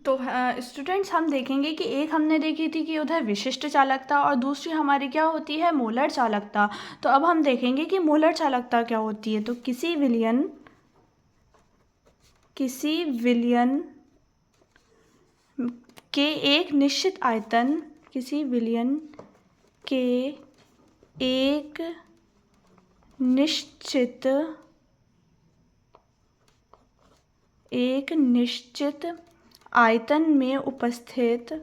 तो स्टूडेंट्स हम देखेंगे कि एक हमने देखी थी कि उधर विशिष्ट चालकता और दूसरी हमारी क्या होती है, मोलर चालकता। तो अब हम देखेंगे कि मोलर चालकता क्या होती है। तो किसी विलयन के एक निश्चित आयतन, किसी विलयन के एक निश्चित आयतन में उपस्थित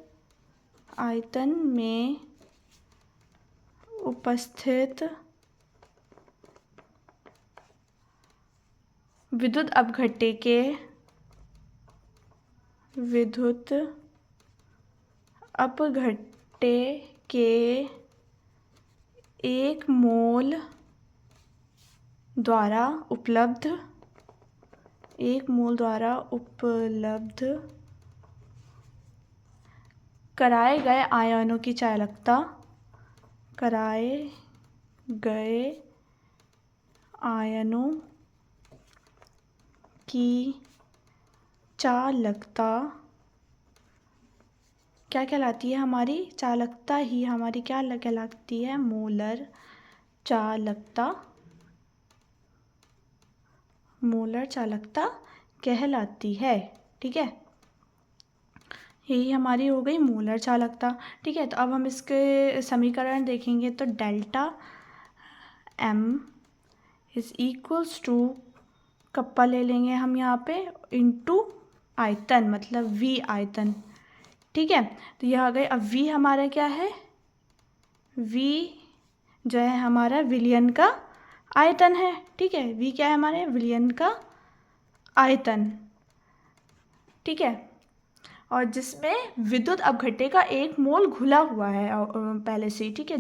विद्युत अपघट्य के एक मोल द्वारा उपलब्ध कराए गए आयनों की चालकता क्या कहलाती है, हमारी चालकता ही हमारी क्या कहलाती है, मोलर चालकता कहलाती है। ठीक है, यही हमारी हो गई मोलर चालकता। ठीक है, तो अब हम इसके समीकरण देखेंगे। तो delta M is equals to, kappa ले लेंगे हम यहाँ पे, इनटू आयतन, मतलब V आयतन। ठीक है, तो यह आ गए। अब V हमारा क्या है, V जो है हमारा विलयन का आयतन है। ठीक है, V क्या है हमारे विलयन का आयतन। ठीक है, और जिसमें विद्युत अपघट्य का एक मोल घुला हुआ है पहले से। ठीक है,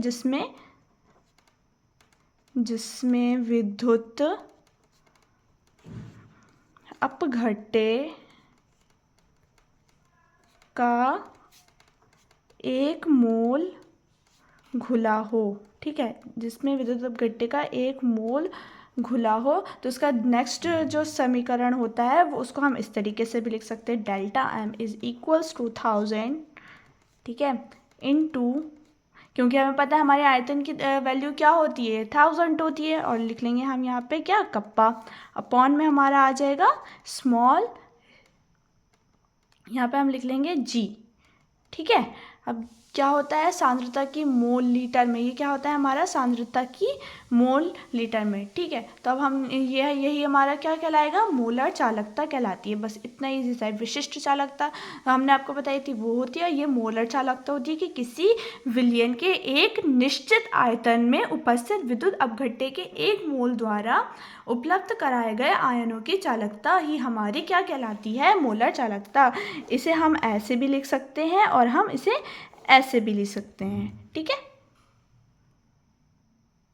जिसमें विद्युत अपघट्य का एक मोल घुला हो। ठीक है, जिसमें विद्युत अपघट्य का एक मोल घुला हो, तो उसका नेक्स्ट जो समीकरण होता है वो उसको हम इस तरीके से भी लिख सकते हैं। Delta M is equals to 1000, ठीक है, इनटू, क्योंकि हमें पता है हमारे आयतन की वैल्यू क्या होती है, 1000 होती है, और लिख लेंगे हम यहाँ पे क्या, कप्पा, अपॉन में हमारा आ जाएगा स्मॉल, यहाँ पे हम लिख लेंगे G। ठीक है, अब क्या होता है सांद्रता की मोल लीटर में, ये क्या होता है हमारा सांद्रता की मोल लीटर में। ठीक है, तो अब हम यही हमारा क्या कहलाएगा, मोलर चालकता कहलाती है। बस इतना इजी सा है। विशिष्ट चालकता हमने आपको बताई थी वो होती है, ये मोलर चालकता होती है कि किसी विलयन के एक निश्चित आयतन में उपस्थित विद्युत अपघट्य के एक मोल द्वारा उपलब्ध कराए गए आयनों की चालकता ही हमारी क्या कहलाती है, मोलर चालकता। इसे हम ऐसे भी लिख सकते हैं और हम इसे ऐसे भी लिख सकते हैं। ठीक है।